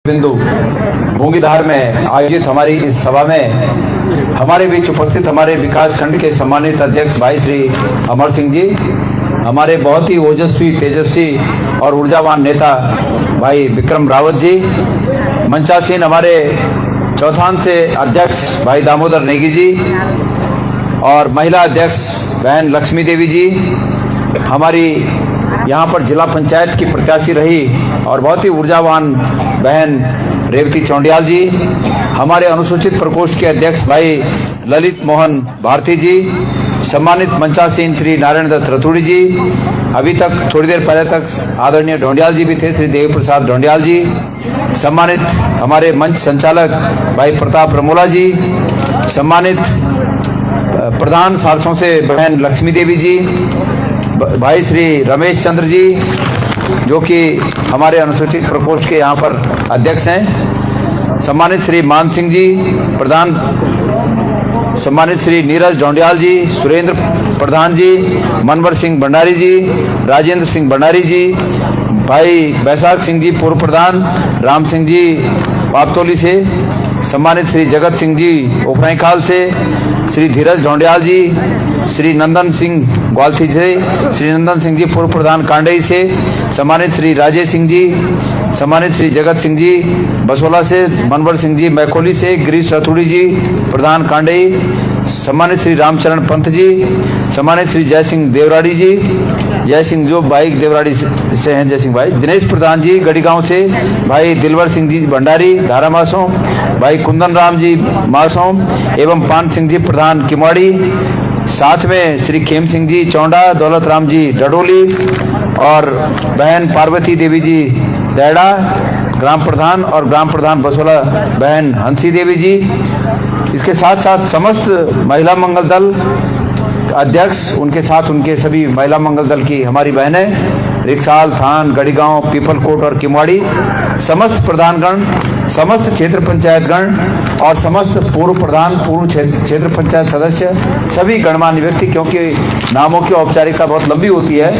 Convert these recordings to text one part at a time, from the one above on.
बिंदु भूंगीधार में आयोजित हमारी इस सभा में हमारे बीच उपस्थित हमारे विकास खंड के सम्मानित अध्यक्ष भाई श्री अमर सिंह जी, हमारे बहुत ही ओजस्वी, तेजस्वी और ऊर्जावान नेता भाई विक्रम रावत जी, मंचासीन हमारे चौथान से अध्यक्ष भाई दामोदर नेगी जी और महिला अध्यक्ष बहन लक्ष्मी देवी जी, हमारी यहाँ पर जिला पंचायत की प्रत्याशी रही और बहुत ही ऊर्जावान बहन रेवती चौंडियाल जी, हमारे अनुसूचित प्रकोष्ठ के अध्यक्ष भाई ललित मोहन भारती जी, सम्मानित मंचासीन श्री नारायण दत्त रतूड़ी जी, अभी तक थोड़ी देर पहले तक आदरणीय ढोंडियाल जी भी थे, श्री देवी प्रसाद ढोंडियाल जी, सम्मानित हमारे मंच संचालक भाई प्रताप रमोला जी, सम्मानित प्रधान सारसों से बहन लक्ष्मी देवी जी, भाई श्री रमेश चंद्र जी जो कि हमारे अनुसूचित प्रकोष्ठ के यहाँ पर अध्यक्ष हैं, सम्मानित श्री मान सिंह जी प्रधान, सम्मानित श्री नीरज ढोंडियाल जी, सुरेंद्र प्रधान जी, मनवर सिंह भंडारी जी, राजेंद्र सिंह भंडारी जी, भाई बैसाख सिंह जी पूर्व प्रधान, राम सिंह जी पापतोली से, सम्मानित श्री जगत सिंह जी ओफराईखाल से, श्री धीरज ढोंडियाल जी, श्री नंदन सिंह ग्वालथी से, श्री नंदन सिंह जी पूर्व प्रधान कांडई से, सम्मानित श्री राजेश सिंह जी, सम्मानित श्री जगत सिंह जी बसोला से, मनवर सिंह जी मैकोली से, गिरीश रतूड़ी जी प्रधान कांडई, सम्मानित श्री रामचरण पंत जी, सम्मानित श्री जय सिंह देवराड़ी जी, जय सिंह जो भाई देवराड़ी से हैं, जय सिंह भाई, दिनेश प्रधान जी गढ़ीगांव से, भाई दिलवर सिंह जी भंडारी धारा मासों, भाई कुंदन राम जी मासों एवं पान सिंह जी प्रधान किमाड़ी, साथ में श्री खेम सिंह जी चौंडा, दौलत राम जी डडोली और बहन पार्वती देवी जी दैड़ा ग्राम प्रधान और ग्राम प्रधान बसोला बहन हंसी देवी जी, इसके साथ साथ समस्त महिला मंगल दल अध्यक्ष, उनके साथ उनके सभी महिला मंगल दल की हमारी बहनें, रिक्साल, थान, गढ़ीगांव, पीपलकोट और किमवाड़ी, समस्त प्रधानगण, समस्त क्षेत्र पंचायतगण और समस्त पूर्व प्रधान, पूर्व क्षेत्र पंचायत सदस्य, सभी गणमान्य व्यक्ति, क्योंकि नामों की औपचारिकता बहुत लंबी होती है,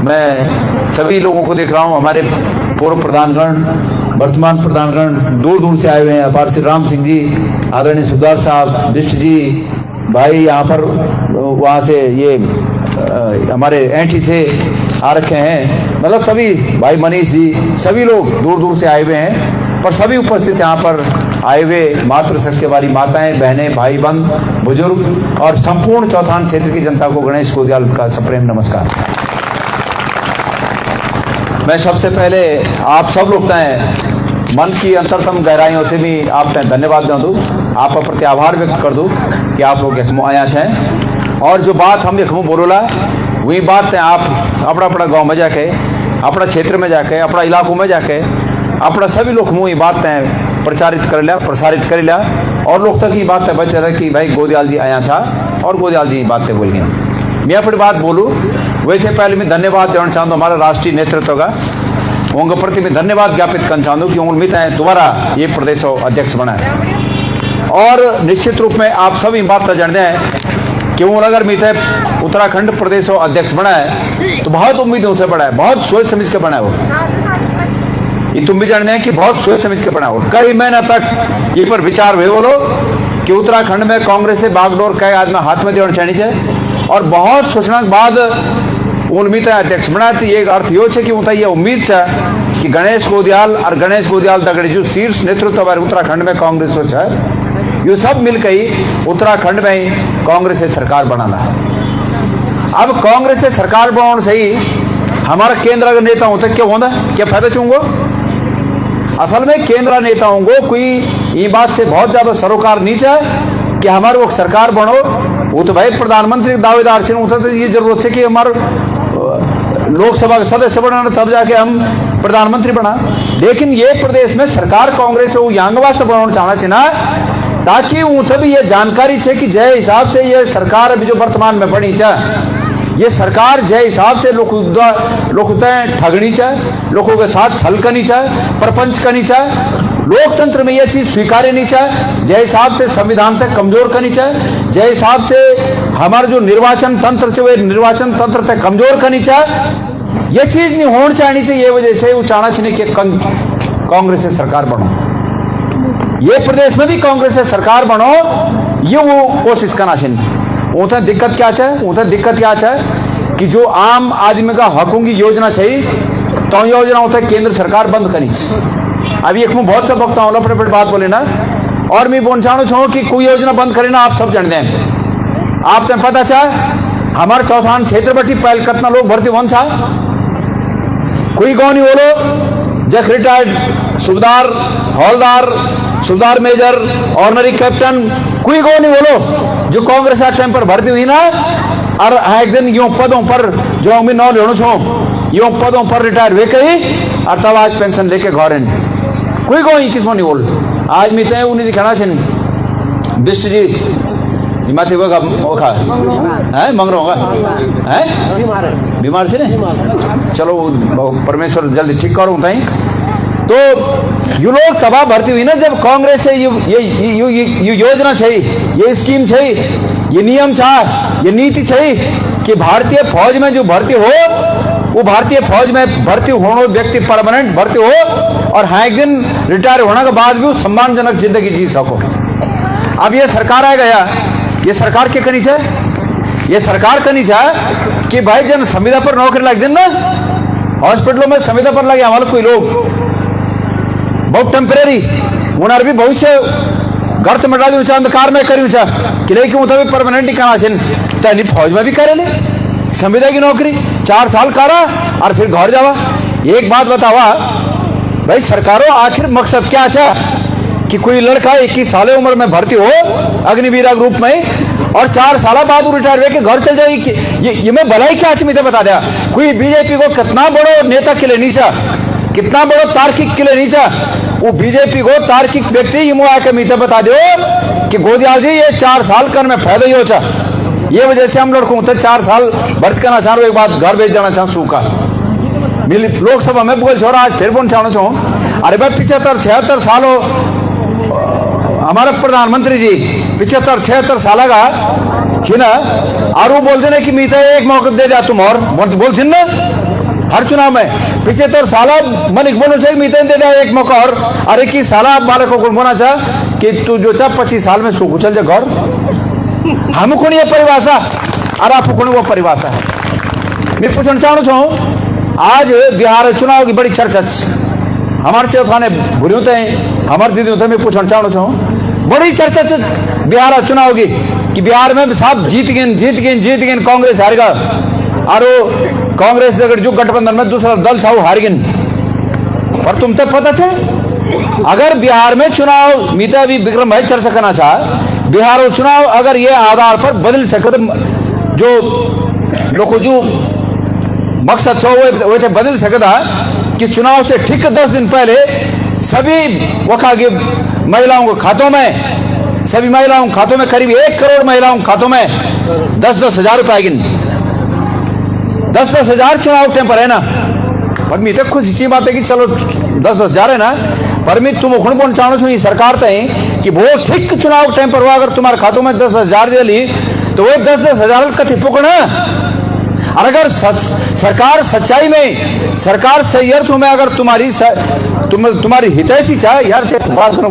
मैं सभी लोगों को देख रहा हूँ, हमारे पूर्व प्रधानगण, वर्तमान प्रधानगण दूर दूर से आए हुए हैं, अपार श्री राम सिंह जी, आदरणीय सुधार साहब, बिष्ट जी, भाई यहाँ पर वहाँ से ये हमारे एंटी से आ रखे हैं, मतलब सभी भाई मनीष जी, सभी लोग दूर दूर से आए हुए हैं, पर सभी उपस्थित यहाँ पर आए हुए मातृ शक्ति वाली माताएं, बहनें, भाई बंद, बुजुर्ग और संपूर्ण चौथान क्षेत्र की जनता को गणेश कोदियाल का सप्रेम नमस्कार। मैं सबसे पहले आप सब लोग मन की अंतरतम गहराइयों से भी आप धन्यवाद दूँ, आप प्रति आभार व्यक्त कर दूँ कि आप लोग यखमो आया हैं और जो बात हम यखमो बोलोला वही बात आप अपना अपना गांव में जाके, अपना क्षेत्र में जाके, अपना इलाकों में जाके, अपना सभी लोग मुँह बात प्रचारित कर लिया, प्रसारित कर लिया और लोग तक ये बात बच रहा कि भाई गोदियाल जी आया था और गोदियाल जी बातें बोल गई। मैं अपनी बात बोलूँ वैसे पहले मैं धन्यवाद देना चाहूँ हमारा राष्ट्रीय नेतृत्व का, उनके प्रति मैं धन्यवाद ज्ञापित करना चाहूँ कि उम्मीद है दोबारा ये प्रदेश अध्यक्ष बना है और निश्चित रूप में आप सभी बात तो जानते हैं कि वो अगर मित है उत्तराखंड प्रदेश अध्यक्ष बना है तो बहुत उम्मीदों से बना है, बहुत सोच समझ के बना है वो, ये तुम भी जानते हैं कि बहुत सोच समझ के बना है वो। कई महीने तक ये पर विचार हुए बोलो कि उत्तराखंड में कांग्रेस से बागडोर कई आदमी हाथ में देना चाहिए है और बहुत सोचने के बाद उम्मीद अध्यक्ष बना, तो ये अर्थ यो है कि उनका ये उम्मीद है कि गणेश गोदियाल और गणेश गोदियाल दगड़ी जो शीर्ष नेतृत्व हमारे उत्तराखंड में कांग्रेस सोच है, ये सब मिलकर ही उत्तराखंड में ही कांग्रेस से सरकार बनाना है। अब कांग्रेस से सरकार बनाने से ही हमारा केंद्र का नेता होता क्या होता, क्या फायदा चूंगो? असल में केंद्र नेताओं को कोई ये बात से बहुत ज्यादा सरोकार नीचे है कि हमारे वो सरकार बनो, वो तो भाई प्रधानमंत्री दावेदार से उठा, तो ये जरूरत है कि हमारे लोकसभा का सदस्य बनाना तब जाके हम प्रधानमंत्री बना। लेकिन ये प्रदेश में सरकार कांग्रेस यांगवा से बनाना चाहना चाहिए ताकि उन्हें भी ये जानकारी है कि जय हिसाब से ये सरकार अभी जो वर्तमान में बनी चाहे, ये सरकार जय हिसाब से लोग ठगनी चाहे, लोगों के साथ छल करनी चाहे, प्रपंच करनी चाहे, लोकतंत्र में यह चीज स्वीकार्य नहीं चाहे, जय हिसाब से संविधान तक कमजोर करनी चाहे, जय हिसाब से हमारा जो निर्वाचन तंत्र है निर्वाचन तंत्र तक कमजोर करनी चाहे, ये चीज नहीं होनी चाहिए। ये वजह से वो चाहना चाहिए कि कांग्रेस से सरकार बनो, ये प्रदेश में भी कांग्रेस से सरकार बनो, ये वो कोशिश करना चाहिए। उतना दिक्कत क्या है, उतना दिक्कत क्या है कि जो आम आदमी का हकों की योजना चाहिए तो योजना होता है केंद्र सरकार बंद करी। अभी एक बहुत सब वक्त अपने अपने बात बोले ना, और मैं बोल चाहूँ छो कि कोई योजना बंद करे ना, आप सब जानते हैं। आप तो पता चाह हमारे चौथान क्षेत्र बटी पहले कितना लोग भर्ती होन था, कोई गाँव नहीं बोलो जख रिटायर्ड सूबेदार, हौलदार, सूबेदार मेजर, ऑनरी कैप्टन, कोई गाँव नहीं बोलो जो कांग्रेस टाइम पर भर्ती हुई ना, और एक दिन यूं पदों पर जो मैं नौ लेना छो यूं पदों पर रिटायर हुए कही और तब आज पेंशन लेके घर कोई गाँव किसको नहीं बोल। आज मैं तय उन्हें दिखाना चाहिए बिस्ट जी हिमाती ओखा है मंग रहा है बीमार से ने, चलो परमेश्वर जल्दी ठीक करूँ तई। तो ये लोग तबाह भर्ती हुई ना जब कांग्रेस से ये योजना चाहिए, ये स्कीम चाहिए, ये नियम चाहिए, ये नीति चाहिए कि भारतीय फौज में जो भर्ती हो वो भारतीय फौज में भर्ती होने व्यक्ति परमानेंट भर्ती हो और हाँ एक दिन रिटायर होने के बाद भी सम्मानजनक जिंदगी जी सको। अब ये सरकार आ गया, ये सरकार क्या करनी चाहिए, ये सरकार करनी चाहिए कि भाई जन संविदा पर नौकरी लग दिन ना, हॉस्पिटलों में संविदा पर लगे हमारे कोई लोग बहुत टेम्परेरी उन्हें भी भविष्य गर्त मिटा दी अंधकार में करी कि लेकिन मुताबिक परमानेंट ही करना चाहिए, फौज में भी करे ले संविदा की नौकरी 4 साल करा और फिर घर जावा। एक बात बतावा भाई सरकारों आखिर मकसद क्या अच्छा कि कोई लड़का 21 साल उम्र में भर्ती हो अग्निवीरा ग्रुप में और 4 साल बाद रिटायर होकर घर चल जाए, ये मैं भलाई क्या अच्छी मुझे बता दिया। कोई बीजेपी को कितना बड़ो नेता के लिए नीचा, कितना बड़ो तार्किक के लिए नीचा, वो बीजेपी को तार्किक व्यक्ति ये मुआ के मीते बता दो कि गोदियाल जी ये 4 साल कर में फायदा ही होता, ये वजह से हम लड़कों तो 4 साल भर्ती करना चाह रहे, एक बात घर भेज देना चाहूँ सूखा मिली लोकसभा में बोल छोड़ा आज फिर बोल चाहना चाहूँ। अरे भाई 75-76 साल हो हमारे प्रधानमंत्री जी 75-76 साल का थी ना, और वो बोलते ना कि मीता एक मौका दे जा तुम और बोलते ना हर चुनाव में 75 साल मन बोलना चाहिए मीता दे जा एक मौका और अरे की साला बालक को बोलना चाह कि तू जो चाह 25 साल में सुख चल जा घर, हम को ये परिभाषा और आप को वो परिभाषा है। मैं पूछना चाहूँ चाहूँ आज बिहार चुनाव की बड़ी चर्चा हमारे चौथाने बुरी होते हैं, हमारे दीदी होते हैं। मैं पूछना चाहूँ चाहूँ बड़ी चर्चा बिहार चुनाव की कि बिहार में साहब जीत गए कांग्रेस हारेगा और कांग्रेस जो गठबंधन में दूसरा दल था वो हार गए। पर तुम तक पता है अगर बिहार में चुनाव मीता भी विक्रम भाई चर्चा करना चाह बिहार चुनाव अगर ये आधार पर बदल सके तो जो लोग जो मकसद छो वो बदल सकता कि चुनाव से ठीक 10 दिन पहले सभी वखा के महिलाओं के खातों में, सभी महिलाओं के खातों में करीब 1 करोड़ महिलाओं के खातों में 10-10 हजार रुपए आएगी। 10-10 हजार चुनाव टाइम पर है ना, पर मैं तो खुश इसी बात है कि चलो 10-10 हजार है ना, पर मैं तुम खुद बोल चाहूँ छू सरकार तो है कि वो ठीक चुनाव टाइम पर हुआ अगर तुम्हारे खातों में 10-10 हजार दे ली तो वो 10-10 हजार कथी पकड़ा। और अगर सरकार सच्चाई में सरकार सही अर्थों में अगर तुम्हारी हितैषी चाह यार बात कर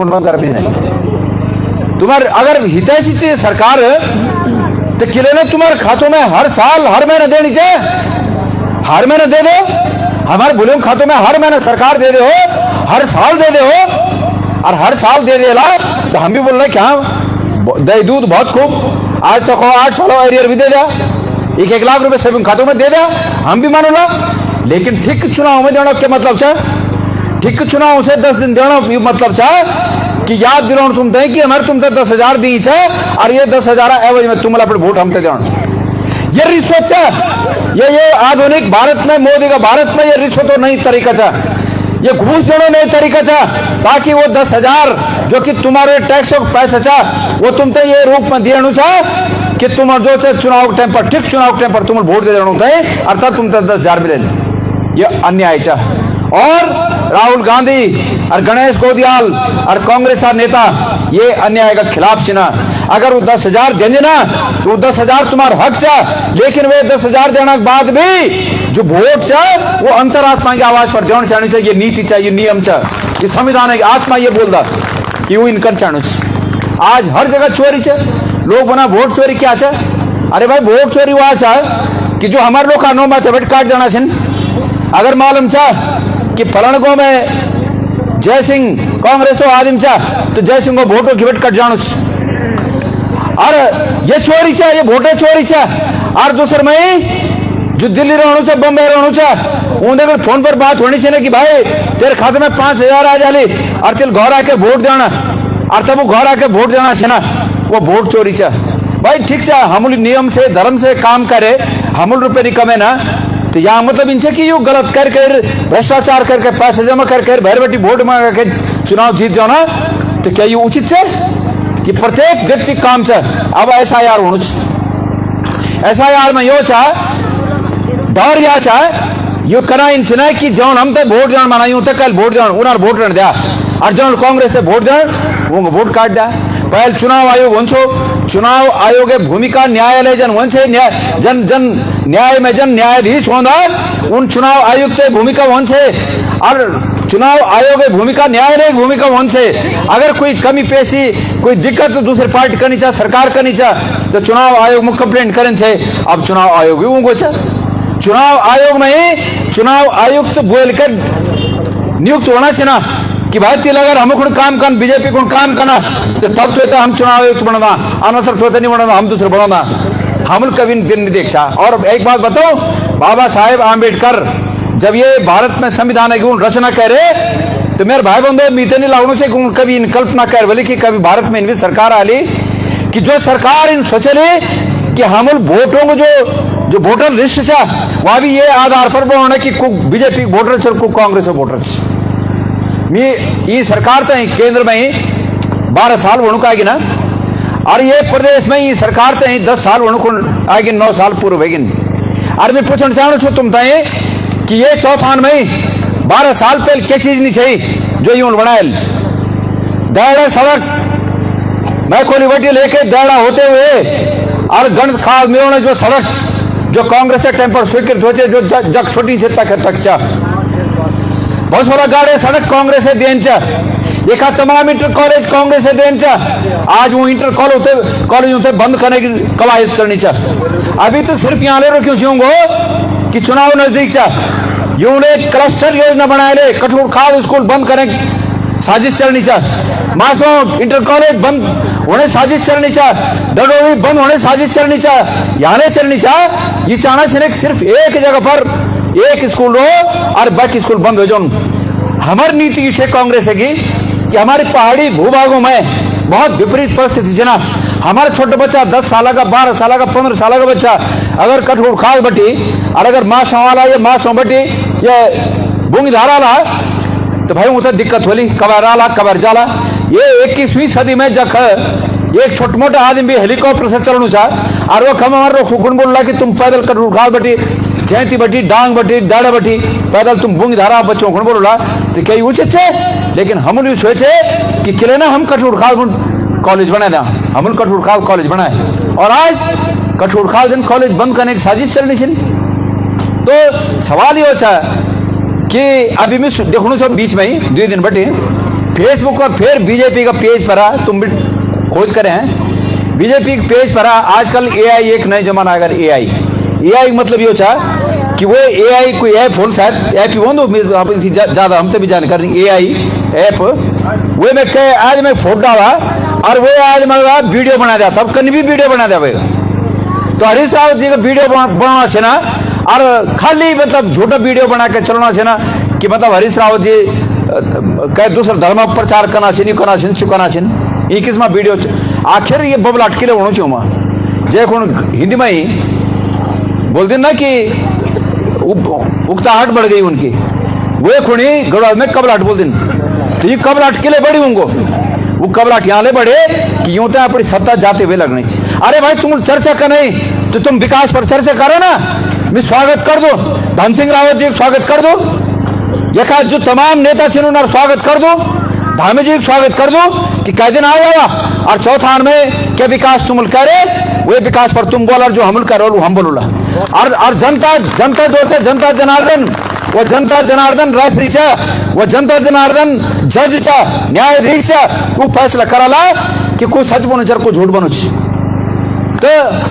तुम्हारे अगर हितैषी से सरकार तो किले ने तुम्हारे खातों में हर साल हर महीने देनी चाहिए, हर महीने दे दो हमारे बुलियों खातों में हर महीने सरकार दे दे हो, हर साल दे दे हो और हर साल दे देला तो हम भी बोल रहे क्या दही दूध बहुत खूब आज तक 8 सालों एरियर भी दे दिया 1-1 लाख रुपए सेविंग खातों में दे दिया, हम भी मानो ला। लेकिन ठीक चुनाव में देना क्या मतलब है, ठीक चुनाव से 10 दिन देना मतलब है कि याद दिलाओ तुम दे कि हमारे तुम 10 हजार दी है और ये 10 हजार एवज में तुम अपने वोट हमसे देना। ये रिश्वत है, ये आधुनिक भारत में मोदी का भारत में ये रिश्वत नई तरीका है, ये घूस देना नई तरीका है ताकि वो 10 हजार जो कि तुम्हारे टैक्स पैसा चाह वो तुमसे ये रूप में देना चाह कि तुम जो से चुनाव टाइम पर ठीक चुनाव टाइम पर तुम वोट दे देना होता है अर्थात तुम 10 हजार मिले, ये अन्याय चाह। और राहुल गांधी और गणेश गोदियाल और कांग्रेस नेता ये अन्याय का खिलाफ चिन्ह, अगर वो 10 हजार देंगे ना तो 10 हजार तुम्हारा हक चाह, लेकिन वे 10 हजार देने के बाद भी जो वोट चाह वो अंतरात्मा की आवाज पर देना चाहिए, ये नीति चाहिए नियम चाह। कि संविधान की आत्मा ये बोल दा कि वो इनकर चाणुच। आज हर जगह चोरी है, लोग बना वोट चोरी क्या है। अरे भाई वोट चोरी हुआ है कि जो हमारे लोग कानून में वेट काट जाना छिन। अगर मालूम चाह कि फलानगो में जय सिंह कांग्रेस आदिम चाह तो जय सिंह को वोटों की वेट कट जानो। और ये चोरी चाह, ये वोटे चोरी चाह। और दूसरे में जो दिल्ली रहनु चाह, बम्बई रहनु चाह, उनके फोन पर बात होनी चाहिए कि भाई तेरे खाते में 5,000 आ जाली और तेल घर आके वोट देना, और तब वो घर आके वोट देना है ना, वो वोट चोरी चाह। भाई ठीक है, हम नियम से धर्म से काम करे, हम रुपये नहीं कमे ना, तो यहाँ मतलब इनसे कि यू गलत कर भ्रष्टाचार करके पैसे जमा कर भैर बेटी वोट मांगा के चुनाव जीत जाओ ना, तो क्या ये उचित से कि प्रत्येक व्यक्ति काम से अब SIR होना। SIR में यो चाह डर या चाह यो करा इनसे ना कि जौन हम तो वोट जान माना यूं तो कल वोट जान उन्हें वोट रहने दिया, और जौन कांग्रेस से वोट जान वो वोट काट दिया। पहले चुनाव आयोग वंशो, चुनाव आयोग की भूमिका न्यायालय जन वंशे जन जन न्याय में जन न्यायाधीश होना, उन चुनाव आयुक्त भूमिका वंशे, और चुनाव आयोग की भूमिका न्यायालय की भूमिका वंशे। अगर कोई कमी पेशी कोई दिक्कत तो दूसरी पार्टी करनी चाह, सरकार करनी चाह, तो चुनाव आयोग में कंप्लेंट करें छे। अब चुनाव आयोग भी वो चुनाव आयोग में ही चुनाव आयुक्त बोलकर नियुक्त होना चाहिए ना कि भाई तिल अगर हम खुद काम कर बीजेपी को काम करना तो तब तो हम चुनाव आयुक्त बनना, अनसर तो नहीं बनना, हम दूसरे बनना, हम कभी दिन नहीं देखा। और एक बात बताओ, बाबा साहेब आम्बेडकर जब ये भारत में संविधान की रचना कर रहे तो मेरे भाई बंधु मीते नहीं लागू से कभी इन कल्पना कर बोले कि कभी भारत में इनकी सरकार आली कि जो सरकार इन सोचले कि हम वोटों को जो वोटर लिस्ट है वह भी ये आधार पर बोलना कि बीजेपी वोटर छे, कांग्रेस वोटर मी ये सरकार तो केंद्र में ही 12 साल वणुक आएगी ना, और ये प्रदेश में ही सरकार तो 10 साल वणुक आएगी, 9 साल पूर्व होगी। और मैं पूछना चाहूँ छू तुम तय कि ये चौथान में 12 साल पहले क्या चीज नहीं चाहिए जो यूं बनाए दाड़ा सड़क मैं कोलीवटी लेके दाड़ा होते हुए और गण खाद में जो सड़क जो कांग्रेस के टाइम पर स्वीकृत हो जो जग छोटी से तक बहुत बड़ा गाड़े सड़क कांग्रेस है देन एक तमाम इंटर कॉलेज कांग्रेस है देन आज वो इंटर कॉलेज होते बंद करने की कवायद चलनी चाहिए। अभी तो सिर्फ यहाँ ले रो क्यों जीऊंगो कि चुनाव नजदीक यूं ने क्लस्टर योजना बनाए ले, कठोर खाद स्कूल बंद करने साजिश चलनी चाहिए, मासों इंटर कॉलेज बंद होने साजिश चलनी चाहिए, डडोरी बंद होने साजिश चलनी चाहिए, यहाँ नहीं चलनी चाहिए। ये चाहना चाहिए सिर्फ एक जगह पर एक स्कूल हो और बाकी स्कूल बंद हो जाओ। हमारी नीति से कांग्रेस है कि हमारे पहाड़ी भूभागों में बहुत विपरीत परिस्थिति है ना, हमारा छोटा बच्चा 10 साल का 12 साल का 15 साल का बच्चा अगर कठोर खाद बटी और अगर माँ वाला या माँ बटी या बूंगी धारा ला तो भाई उसे दिक्कत होली, कबर आला कबर जाला। ये 21वीं सदी में जख एक छोट मोटा आदमी भी हेलीकॉप्टर से चलना चाह और वो खम हमारे खुकुन बोल रहा कि तुम पैदल कठोर खाद बटी जयंती बटी डांग बटी डाड़ा बटी पैदल तुम बूंगी धारा बच्चों को बोल रहा तो कई उचित है। लेकिन हम सोचे कि किले ना हम कठोर खाद कॉलेज बनाए ना, हम कठोर खाद कॉलेज बनाए और आज कठोर खाद कॉलेज बंद करने की साजिश चलनी चाहिए। तो सवाल ये होता कि अभी मैं देखूँ सब बीच में ही 2 दिन बटे फेसबुक पर फिर बीजेपी का पेज पर तुम भी खोज करे हैं बीजेपी के पेज पर आजकल AI एक नए जमाना अगर AI मतलब ये होता कि वो AI कोई ऐप हो शायद ऐप ही हो ज्यादा हम तो भी जानकारी AI ऐप वो में आज मैं फोटो डाला और वो आज मतलब वीडियो बना दिया सब कहीं भी वीडियो बना दिया। तो हरीश रावत जी का वीडियो बनाना है ना और खाली मतलब झूठा वीडियो बना के चलना है ना कि मतलब हरीश रावत जी कह दूसरा धर्म प्रचार करना चाहिए करना चाहिए चुकाना चाहिए ये किस्म वीडियो आखिर ये बबल अटके होना चाहिए जय कौन हिंदी में ही बोल दिन ना कि उकताहट बढ़ गई उनकी वो खुणी गढ़वाल में कबलाट बोल दिन तो ये कबलाट के लिए बढ़ी उनको वो कबलाट यहाँ ले बढ़े कि यूं तो अपनी सत्ता जाते हुए लगनी चाहिए। अरे भाई तुम चर्चा कर नहीं तो तुम विकास पर चर्चा करो ना, मैं स्वागत कर दो धन सिंह रावत जी स्वागत कर दो यका जो तमाम नेता थे उन्हें स्वागत कर दो धामी जी स्वागत कर दो कि कई दिन आ जावा और चौथान में क्या विकास तुम करे वो विकास पर तुम बोला जो हम करो वो हम बोलूला और जनता जनता जो थे जनता जनार्दन वो जनता जनार्दन रेफरी वो जनता जनार्दन जज न्यायाधीश वो फैसला कराला कि कोई सच बोनो चाहे कोई झूठ बोनो। तो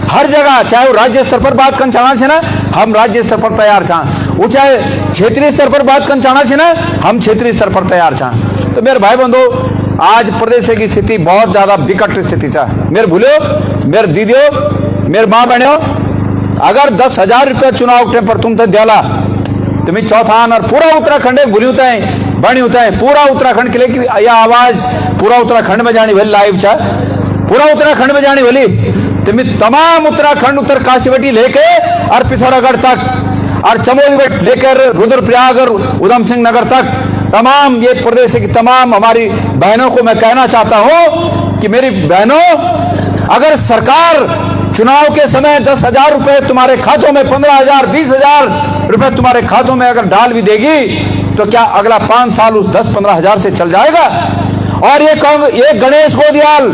हर जगह चाहे वो राज्य स्तर पर बात करना चाहना ना, हम राज्य स्तर पर तैयार छा, वो चाहे क्षेत्रीय स्तर पर बात करना चाहना ना, हम क्षेत्रीय स्तर पर तैयार छा। तो मेरे भाई बंधु, आज प्रदेश की स्थिति बहुत ज्यादा विकट स्थिति चा। मेरे भूलियो, मेरे दीदियों, मेरे माँ बहनों, अगर 10,000 रुपये चुनाव टाइम पर तुम तो दियाला, तुम्हें चौथान और पूरा उत्तराखंड भूली होता है, बनी होता है पूरा उत्तराखंड के लिए कि यह आवाज पूरा उत्तराखंड में जानी वाली लाइव चा, पूरा उत्तराखंड में जानी वाली। तुम्हें तमाम उत्तराखंड, उत्तर काशीवटी लेके और पिथौरागढ़ तक और चमोली लेकर रुद्रप्रयाग और उधम सिंह नगर तक, तमाम ये प्रदेश की तमाम हमारी बहनों को मैं कहना चाहता हूं कि मेरी बहनों, अगर सरकार चुनाव के समय 10,000 रुपए तुम्हारे खातों में, 15,000, 20,000 रुपए तुम्हारे खातों में अगर डाल भी देगी, तो क्या अगला 5 साल उस 10-15 हजार से चल जाएगा? और ये गणेश गोदियाल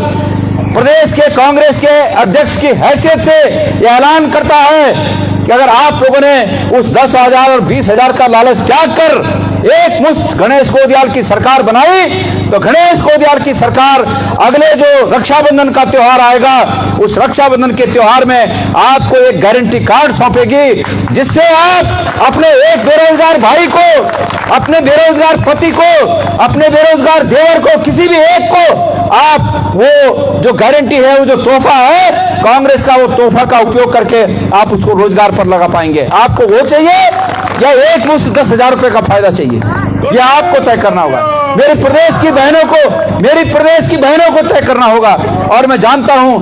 प्रदेश के कांग्रेस के अध्यक्ष की हैसियत से यह ऐलान करता है कि अगर आप लोगों ने उस 10,000 और 20,000 का लालच त्याग कर एक मुश्त गणेश गोदियाल की सरकार बनाई, तो गणेश गोदियाल की सरकार अगले जो रक्षाबंधन का त्योहार आएगा, उस रक्षाबंधन के त्योहार में आपको एक गारंटी कार्ड सौंपेगी, जिससे आप अपने एक बेरोजगार भाई को, अपने बेरोजगार पति को, अपने बेरोजगार देवर को, किसी भी एक को आप वो जो गारंटी है, वो जो तोहफा है कांग्रेस का, वो तोहफा का उपयोग करके आप उसको रोजगार पर लगा पाएंगे। आपको वो चाहिए या एक मुश्त 10,000 रुपए का फायदा चाहिए, ये आपको तय करना होगा। मेरे प्रदेश की बहनों को, मेरी प्रदेश की बहनों को तय करना होगा। और मैं जानता हूं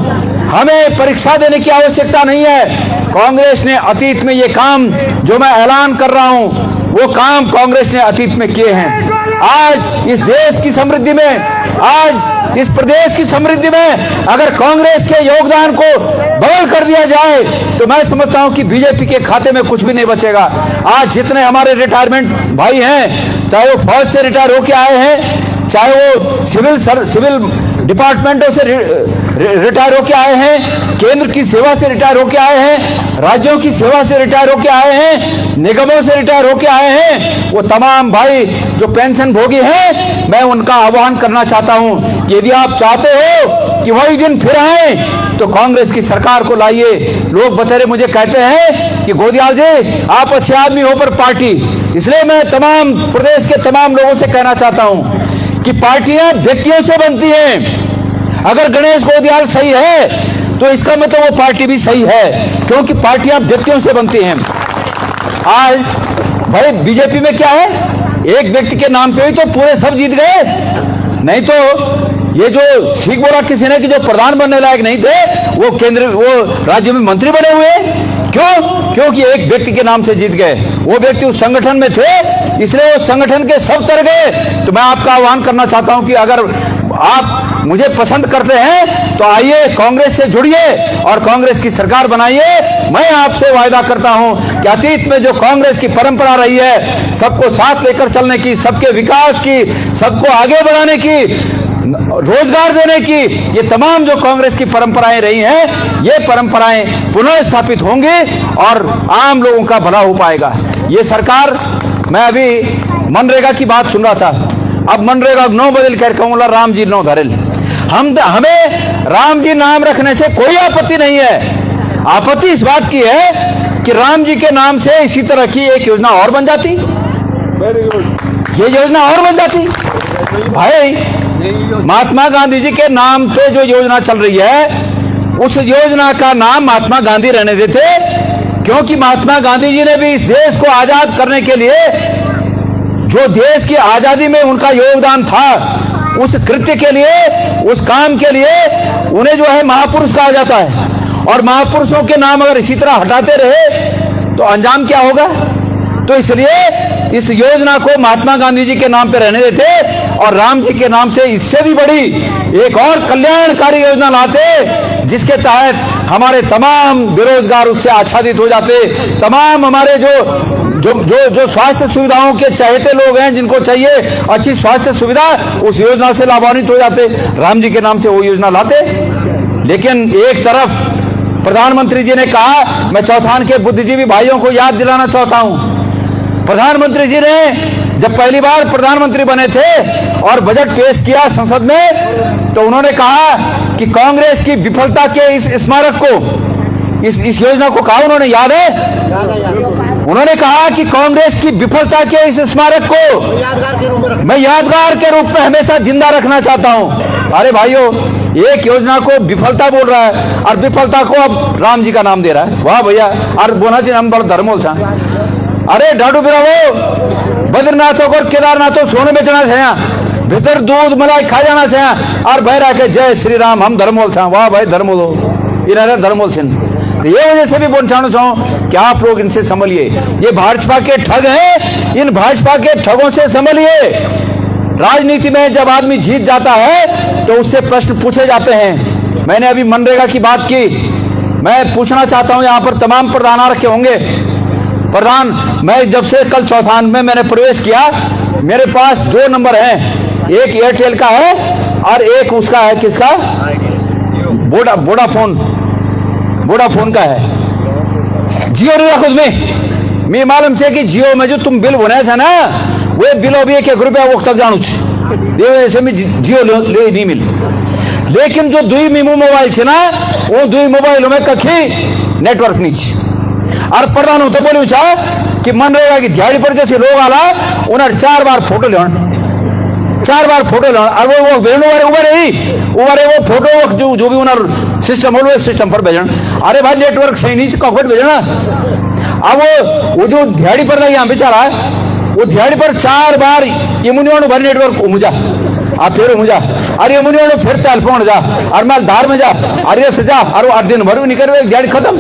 हमें परीक्षा देने की आवश्यकता नहीं है। कांग्रेस ने अतीत में ये काम जो मैं ऐलान कर रहा हूं, वो काम कांग्रेस ने अतीत में किए हैं। आज इस देश की समृद्धि में, आज इस प्रदेश की समृद्धि में अगर कांग्रेस के योगदान को बदल कर दिया जाए, तो मैं समझता हूं कि बीजेपी के खाते में कुछ भी नहीं बचेगा। आज जितने हमारे रिटायरमेंट भाई हैं, चाहे वो फौज से रिटायर होके आए हैं, चाहे वो सिविल डिपार्टमेंटों से रिटायर होके आए हैं, केंद्र की सेवा से रिटायर होके आए हैं, राज्यों की सेवा से रिटायर होके आए हैं, निगमों से रिटायर होके आए हैं, वो तमाम भाई जो पेंशन भोगी हैं, मैं उनका आह्वान करना चाहता हूं कि यदि आप चाहते हो कि वही दिन फिर आए, तो कांग्रेस की सरकार को लाइए। लोग बतेरे मुझे कहते हैं कि गोदियाल जी आप अच्छे आदमी हो पर पार्टी, इसलिए मैं तमाम प्रदेश के तमाम लोगों से कहना चाहता हूं कि पार्टियां व्यक्तियों से बनती हैं। अगर गणेश गोदियाल सही है तो इसका मतलब वो पार्टी भी सही है, क्योंकि पार्टियां व्यक्तियों से बनती हैं। आज भाई बीजेपी में क्या है, एक व्यक्ति के नाम पे ही तो पूरे सब जीत गए। नहीं तो ये जो ठीक बोला किसी ने कि जो प्रधान बनने लायक नहीं थे, वो राज्य में मंत्री बने हुए। क्यों? क्योंकि एक व्यक्ति के नाम से जीत गए। वो व्यक्ति उस संगठन में थे, इसलिए वो संगठन के सब तर गए। तो मैं आपका आह्वान करना चाहता हूं कि अगर आप मुझे पसंद करते हैं तो आइए कांग्रेस से जुड़िए और कांग्रेस की सरकार बनाइए। मैं आपसे वायदा करता हूं कि अतीत में जो कांग्रेस की परंपरा रही है, सबको साथ लेकर चलने की, सबके विकास की, सबको आगे बढ़ाने की, रोजगार देने की, ये तमाम जो कांग्रेस की परंपराएं रही हैं, ये परंपराएं पुनः स्थापित होंगी और आम लोगों का भला हो पाएगा। ये सरकार, मैं अभी मनरेगा की बात सुन रहा था, अब मनरेगा 9 बदल कर कहूंगा राम जी 9 धरेल। हमें राम जी नाम रखने से कोई आपत्ति नहीं है। आपत्ति इस बात की है कि राम जी के नाम से इसी तरह की एक योजना और बन जाती, ये योजना और बन जाती। भाई महात्मा गांधी जी के नाम पे जो योजना चल रही है, उस योजना का नाम महात्मा गांधी रहने देते, क्योंकि महात्मा गांधी जी ने भी इस देश को आजाद करने के लिए, जो देश की आजादी में उनका योगदान था, उस कृत्य के लिए, उस काम के लिए उन्हें जो है महापुरुष कहा जाता है। और महापुरुषों के नाम अगर इसी तरह हटाते रहे तो अंजाम क्या होगा? तो इसलिए इस योजना को महात्मा गांधी जी के नाम पे रहने देते और राम जी के नाम से इससे भी बड़ी एक और कल्याणकारी योजना लाते, जिसके तहत हमारे तमाम बेरोजगार उससे आच्छादित हो जाते, तमाम हमारे जो स्वास्थ्य सुविधाओं के चाहते लोग हैं, जिनको चाहिए अच्छी स्वास्थ्य सुविधा, उस योजना से लाभान्वित हो जाते। राम जी के नाम से वो योजना लाते। लेकिन एक तरफ प्रधानमंत्री जी ने कहा, मैं चौथान के बुद्धिजीवी भाइयों को याद दिलाना चाहता हूं प्रधानमंत्री जी ने जब पहली बार प्रधानमंत्री बने थे और बजट पेश किया संसद में, तो उन्होंने कहा कि कांग्रेस की विफलता के इस स्मारक को, इस योजना को कहा उन्होंने, याद है? उन्होंने कहा कि कांग्रेस की विफलता के इस स्मारक को मैं यादगार के रूप में हमेशा जिंदा रखना चाहता हूं। अरे भाइयों, एक योजना को विफलता बोल रहा है और विफलता को अब राम जी का नाम दे रहा है। वाह भैया। और बोना जी हम बड़ा धर्मोल था। अरे डाडू बिरावो, बद्रीनाथों को केदारनाथों सोने बेचना छे, भीतर दूध मलाई खा जाना छे और बहरा के जय श्री राम हम धर्मोल था। वाह भाई धर्मोलो, इन्हें धर्मोल छिन। ये वजह से भी बोल चाहूँ कि आप लोग इनसे संभलिए, ये भाजपा के ठग हैं, इन भाजपा के ठगों से संभलिए। राजनीति में जब आदमी जीत जाता है तो उससे प्रश्न पूछे जाते हैं। मैंने अभी मनरेगा की बात की, मैं पूछना चाहता हूं, यहां पर तमाम प्रधान आ रखे होंगे। प्रधान, मैं जब से कल चौथान में मैंने प्रवेश किया, मेरे पास 2 नंबर हैं, एक एयरटेल का है और एक उसका है, किसका? वोडाफोन का है। जियो नहीं रखो उसमें। मैं मालूम छे कि जियो में जो तुम बिल भुने छे ना, वे बिलो भी 1 रुपया वो तक जानू छे, ऐसे में जियो ले नहीं मिल। लेकिन जो दुई मीमू मोबाइल छे ना, वो दुई मोबाइलों में कखी नेटवर्क नहीं छे। और प्रधान होते बोलू छा कि मनरेगा की दिहाड़ी पर जैसे लोग आला उन्हें 4 बार फोटो ले, 4 बार फोटो ले, और वो उबारे वो फोटो जो भी उन्हें सिस्टम हो सिस्टम पर भेजन। अरे भाई नेटवर्क सही नहीं कॉकट भेजना। अब वो जो दिहाड़ी पर यहाँ बेचारा है, वो दिहाड़ी पर 4 बार ये मुनिवाणु भर नेटवर्क मुझा आ फिर मुझा, अरे मुनिवाणु फिर चाल पहुंच जा, और मैं धार में जा, अरे से जा, और वो दिन भर भी नहीं कर दिहाड़ी खत्म।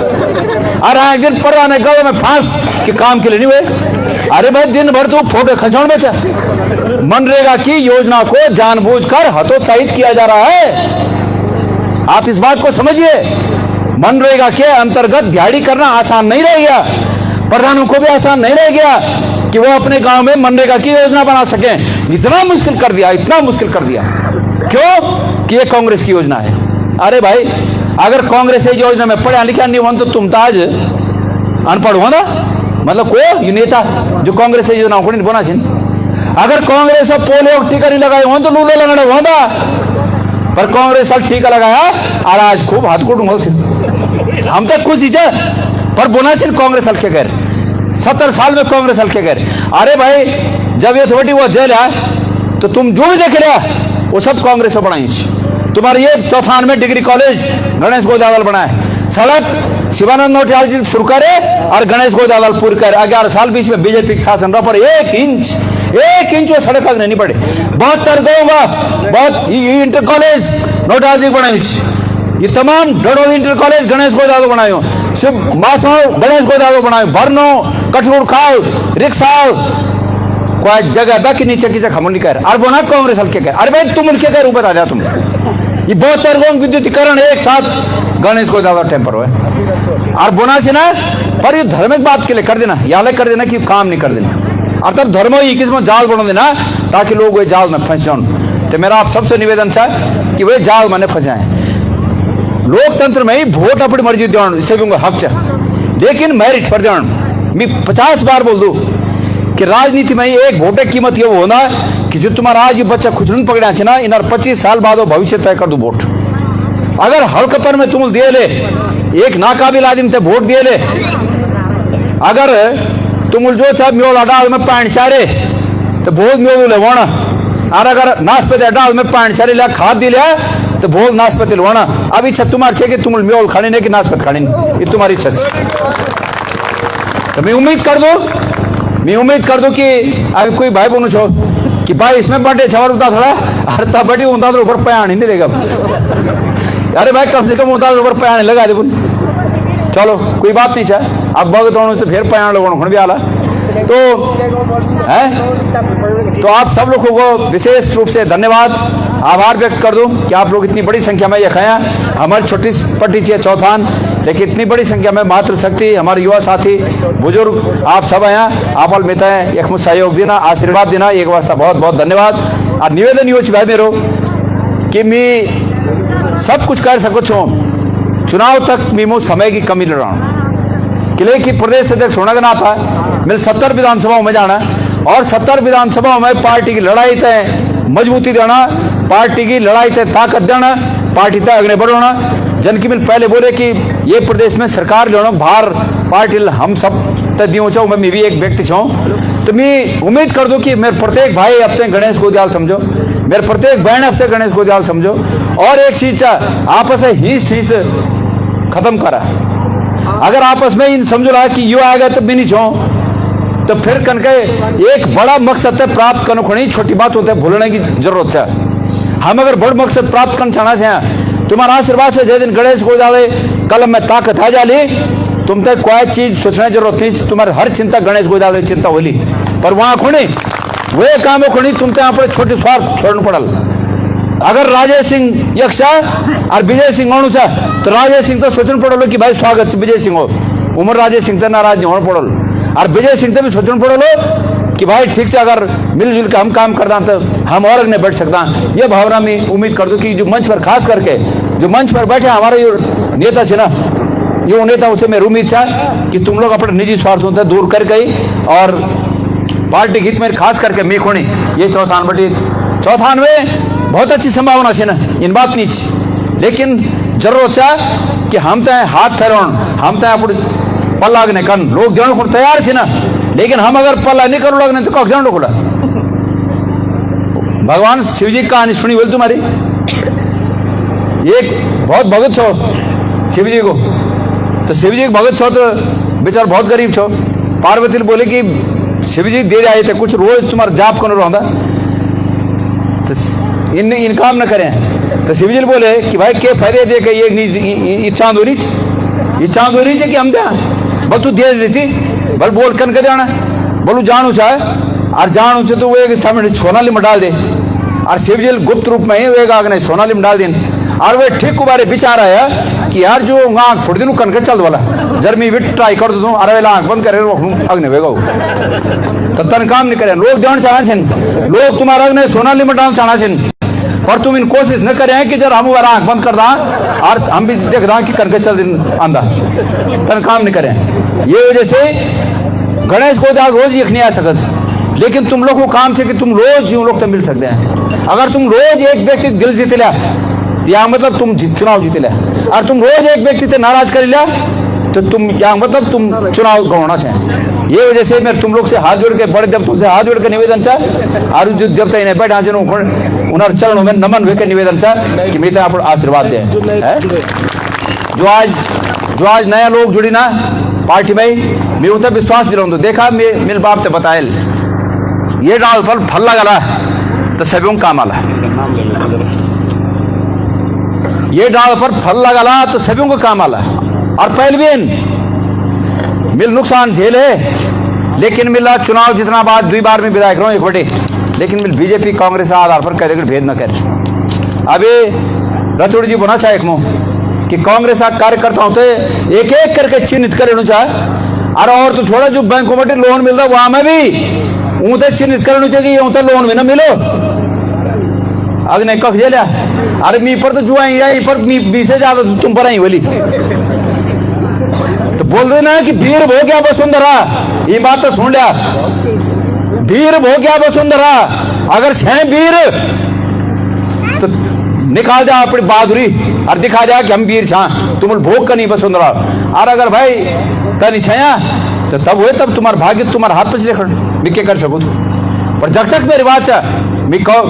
अरे हाँ, एक दिन पर गाँव में फांस के काम के लिए नहीं हुए। अरे भाई दिन भर तो फोटो खिंचौन बेचा। मनरेगा की योजना को जानबूझकर हतोत्साहित किया जा रहा है। आप इस बात को समझिए, मनरेगा के अंतर्गत दिहाड़ी करना आसान नहीं रह गया। प्रधानों को भी आसान नहीं रह गया कि वो अपने गांव में मनरेगा की योजना बना सके। इतना मुश्किल कर दिया, इतना मुश्किल कर दिया। क्यों? कि ये कांग्रेस की योजना है। अरे भाई, अगर कांग्रेस ये योजना में पढ़ा लिखा नहीं हो तो तुम तो आज अनपढ़ हो ना, मतलब को ये नेता जो कांग्रेस योजना को नहीं बना छे। अगर कांग्रेस पोलियो टीका नहीं लगाए हो तो लूले लगाना होता, पर कांग्रेस टीका लगाया और आज खूब हाथ को डूंगल छे। हम तो कुछ चीजें पर बोना छे कांग्रेस हल्के कर 70 साल में कांग्रेस हल्के कर। अरे भाई, जब ये थोड़ी वो जेल है तो तुम जो भी देख लिया वो सब कांग्रेस बनाई। तुम्हारे ये चौथान में डिग्री कॉलेज गणेश गोदावल बनाए, सड़क शिवानंद नौटियाल जी शुरू करे और गणेश गोदावल पूरी करे। 11 साल बीच में बीजेपी के शासन रहा, पर 1 इंच वो सड़क आगे नहीं पड़े। 72 दूंगा बहुत इंटर कॉलेज नौटियाल जी बनाई, ये तमाम डोडो इंटर कॉलेज गणेश गोदावल बनायो, शिव मासो गणेश गोदावल बनायो, भरनो कठोर खाओ रिक्शा कोई जगह बाकी नीचे की जगह नहीं कर। और बोना कांग्रेस हल्के कर। अरे भाई तुम उनके कर ऊपर आ जा, तुम ये 72 विद्युतीकरण एक साथ गणेश गोदावल टेम्पर हुए और बोना से ना, पर ये धार्मिक बात के लिए कर देना, या कर देना कि काम नहीं कर देना। और तब धर्म ही किस्म जाल बना देना ताकि लोग वे जाल में फंस जाए। तो मेरा आप सबसे निवेदन था कि वे जाल में फंस जाए। लोकतंत्र में ही वोट अपनी मर्जी देना, इससे भी उनका हक है, लेकिन मेरिट पर देना। मैं 50 बार बोल दूं कि राजनीति में एक वोट की कीमत ये होना कि जो तुम्हारा आज ये बच्चा खुचलन पकड़ा छे ना, इन 25 साल बाद वो भविष्य तय कर दो वोट। अगर हल्कपन में तुम दिए ले, एक नाकाबिल आदमी ते वोट दिए ले, अगर तुम जो चाहे म्योल डाल में पानी चारे तो बहुत म्योल लेवाना, और अगर नाशपति डाल में पानी चारे लिया खाद दी लिया तो बहुत नाशपति लेवाना। अब इच्छा तुम्हारी छे कि तुम म्योल खाने नहीं कि नाशपति खाने, ये तुम्हारी इच्छा है। तो मैं उम्मीद कर दूं कि अभी कोई भाई बोनो छो कि भाई इसमें बर्थडे छवर होता थोड़ा, अरे तब बड़ी होता तो ऊपर पयान ही नहीं देगा। अरे भाई कम से कम होता तो ऊपर पयान लगा दे। चलो कोई बात नहीं चाहे, अब भगत तो फिर पयान लोगों भी आला तो आप सब लोगों को विशेष रूप से धन्यवाद आभार व्यक्त कर दूं कि आप लोग इतनी बड़ी संख्या में ये खाया। हमारी छोटी पट्टी चाहिए चौथान, लेकिन इतनी बड़ी संख्या में मातृशक्ति हमारे युवा साथी बुजुर्ग आप सब आया, आप मिलता है एक मुझे सहयोग देना, आशीर्वाद देना, एक वास्ता बहुत बहुत धन्यवाद। और निवेदन यो भाई मेरो कि मैं सब कुछ कर सको छो, चुनाव तक मीमो समय की कमी लड़ा किले की प्रदेश अध्यक्ष होना ना था, मिल 70 विधानसभाओं में जाना और 70 विधानसभाओं में पार्टी की लड़ाई तय मजबूती देना, पार्टी की लड़ाई तय ताकत देना, पार्टी तय आगे बढ़ाना। जन की मिल पहले बोले कि ये प्रदेश में सरकार लेना भार पार्टी हम सब दियो चाहूँ, मैं भी एक व्यक्ति चाहूँ, तो मैं उम्मीद कर दूं कि मेरे प्रत्येक भाई हफ्ते गणेश गोदियाल समझो, मेरे प्रत्येक बहन हफ्ते गणेश गोदियाल समझो। और एक चीज आपस में हीस ठीस खत्म करा। अगर आपस में इन समझो रहा कि यू आएगा तो भी नहीं चाहूँ, तो फिर कन के एक बड़ा मकसद है प्राप्त करने को नहीं, छोटी बात होता है भूलने की जरूरत है। हम अगर बड़ा मकसद प्राप्त करना चाहना चाहें, तुम्हारा आशीर्वाद से जिस दिन गणेश गोदियाल कलम में ताकत आ जाली, तुम तक कोई चीज सोचने की जरूरत नहीं, तुम्हारे हर चिंता गणेश गोदियाल की चिंता होली। पर वहां खुणी वे काम खुणी तुम तो अपने छोटे स्वार्थ छोड़ना पड़ल। अगर राजेश सिंह यक्षा और विजय सिंह होना चाह तो राजेश सिंह तो सोचना पड़ो कि भाई स्वागत से विजय सिंह हो, उमर राजेश सिंह तो नाराज नहीं होना पड़ो, और विजय सिंह तो भी सोचना पड़ो कि भाई ठीक से अगर मिलजुल के हम काम करना तो हम और अगने बढ़ सकता। ये भावना में उम्मीद कर दो कि जो मंच पर खास करके जो मंच पर बैठे हमारे जो नेता से ना, ये नेताओं से मेरी उम्मीद है कि तुम लोग अपने निजी स्वार्थों से दूर कर गई और पार्टी हित में खास करके मी खोनी ये चौथान में बहुत अच्छी संभावना है ना, इन बात नहीं, लेकिन जरूरत है कि हम तो हाथ फेरोन, हम तो अपने पल्ला ने कन लोग जाने को तैयार थे ना, लेकिन हम अगर पल्ला नहीं करो लगने तो कब जान खोला। भगवान शिव जी की कहानी सुनी बोल तुम्हारी, एक बहुत भगत छो शिव जी को, तो शिव जी भगत छो तो बेचार बहुत गरीब छो। पार्वती बोले कि शिव जी दे जाए थे कुछ रोज तुम्हारा जाप करो रहा, तो इन काम न करें। तो शिव जी बोले कि भाई के फायदे दे के ये चांद हो रही है कि हम क्या बल तू दे देती बल बोल कन के जाना बोलू जानू चाहे और जानू चाहे तो वो एक सामने सोनाली में डाल दे, और शिव जी गुप्त रूप में ही वे आगे सोनाली में डाल दें। और वे ठीक कुबारे विचार आया कि यार जो आंख फोड़ दिन कन के चल वाला जर्मी विट ट्राई कर दूं, अरे वेला आंख बंद करे अग्नि वेगा तो तन काम नहीं करे। लोग जान चाहना छन, लोग तुम्हारा अग्नि सोनाली में डाल चाहना छन, पर तुम इन कोशिश न करें कि जब हम हमारा आंख बंद कर दा और हम भी देख रहा कि कन के चल दिन आंदा तन काम नहीं करें। ये वजह से गणेश गोदियाल रोज यख नहीं आ सकत, लेकिन तुम लोग को काम है कि तुम रोज यूं लोग तो मिल सकते हैं। अगर तुम रोज एक व्यक्ति दिल जीत लिया या मतलब तुम चुनाव जीत लिया, और तुम रोज एक व्यक्ति से नाराज कर लिया तो तुम या मतलब तुम चुनाव गंवाना चाहें। ये वजह से मैं तुम लोग से हाथ जोड़ के बड़े देवताओं से हाथ जोड़ के निवेदन चाह, और जो देवता इन्हें बैठा उन्हें चरणों में नमन वे के निवेदन चाह कि मेरे आप आशीर्वाद दें। जो आज नया लोग जुड़ी ना पार्टी में, मैं उतना विश्वास दिलाऊं तो देखा मेरे बाप से बतायल ये डाल पर फल लगा तो सभी काम आला, ये डाल पर फल लगा तो सभी को काम आला। और पहलवीन मिल नुकसान झेले, लेकिन मिला चुनाव जितना बाद 2 बार में विधायक रहा एक बटे, लेकिन मिल बीजेपी कांग्रेस आधार पर कह भेद न करे। अभी रतुड़ जी बोना चाहे कि कांग्रेस कार्यकर्ताओं से एक एक करके चिन्हित करे चाहे, और तो छोड़ा जो बैंकों में लोन मिल रहा वहां में भी ऊँते चिन्हित करना चाहिए, ऊँते लोन भी ना मिलो अग्नि कख जेलिया। अरे मी पर तो जुआ पर मी से ज्यादा तुम पर आई बोली तो बोल देना कि वीर हो गया वसुंधरा, ये बात तो सुन लिया, वीर हो गया वसुंधरा। अगर छह वीर तो निकाल जा अपनी बहादुरी और दिखा जा कि हम वीर छा, तुम भोग का नहीं वसुंधरा। और अगर भाई तनी छया तो तब हुए तब तुम्हारा भाग्य तुम्हारा हाथ पछले खड़ बिके कर सको। पर जब तक मेरी बात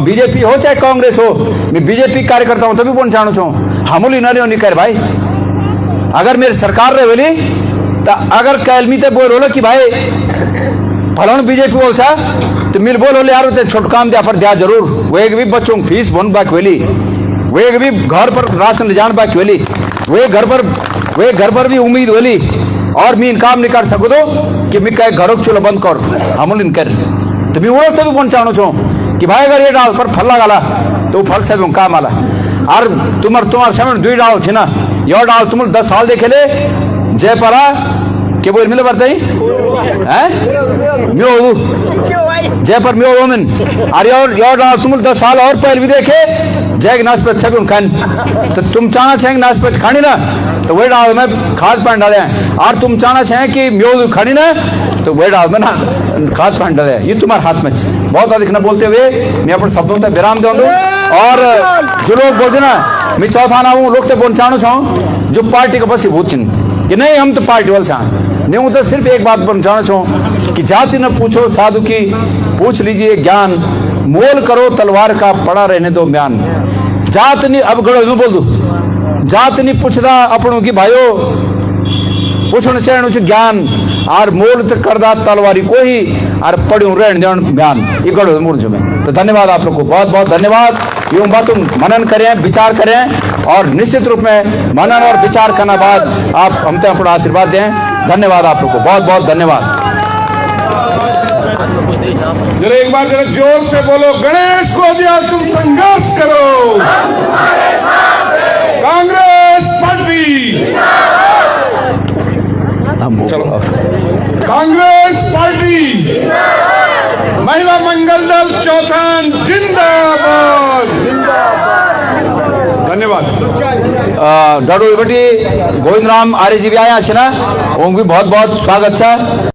बीजेपी हो चाहे कांग्रेस हो, मैं बीजेपी कार्यकर्ता हूं तभी बोल चाहू छू हमूली नहीं कर भाई। अगर मेरी सरकार रहे बोली तो अगर कैलमी ते बोल हो कि भाई फलान बीजेपी बोल सा तो मिल बोल यार छोट काम दिया पर दिया जरूर, वो एक भी बच्चों की फीस बन बाकी वेली, वो एक भी घर पर राशन ले जान बाकी वेली, वे घर पर भी उम्मीद वेली, और मैं इन काम नहीं कर सको तो कि मैं कह घरों चूल्हा बंद कर हमूल इन कर। तो मैं वो तभी बोल चाहू छू कि भाई अगर ये डाल पर फल लगा तो फल से काम आला। और तुम्हारे समय 2 डाल छे ना, यह डाल तुम 10 साल देखे ले जय परा के बोल मिले बरते म्यो जय पर म्यो वोमन, और यो डाल तुम 10 साल और पहले भी देखे जैग नाशपत सगुन खान तो तुम चाहना चाहेंगे नाशपत खानी ना तो वही डाल में खाद पानी डाले और तुम चाहना चाहें कि म्योल खानी ना तो वही डाल में ना खाद पानी डाले। ये तुम्हारे हाथ में बहुत अधिक न बोलते हुए मैं अपने शब्दों से विराम दे दूं। और जो लोग बोलते ना मैं चौथा ना हूँ लोग से बोल चाहना चाहूँ जो पार्टी का बस भूत चिन्ह कि नहीं हम तो पार्टी वाले चाह नहीं हूँ तो सिर्फ एक बात चाहना चाहूँ कि जाति न पूछो साधु की पूछ लीजिए ज्ञान मोल करो तलवार का पड़ा रहने दो म्यान। जात नहीं अब गड़ो यूं बोल दू जात नहीं पूछदा अपनों की भाइयों पूछना चाहिए ज्ञान और मोल तक करदा तलवारी को ही और पढ़ू रहने देन म्यान ये गड़ो मूर्ज में। तो धन्यवाद आप लोग को बहुत बहुत धन्यवाद। यूं बात तुम मनन करें विचार करें और निश्चित रूप में मनन और विचार करने बाद आप हमसे अपना आशीर्वाद दें। धन्यवाद आप लोग को बहुत बहुत धन्यवाद। जरा एक बार जरा जोर से बोलो गणेश को दिया तुम संघर्ष करो कांग्रेस पार्टी चलो कांग्रेस पार्टी महिला मंगल दल चौथान जिंदाबाद धन्यवाद। डॉक्टर गोविंद राम आर्य जी भी आया अच्छे ना उनको भी बहुत बहुत स्वागत है।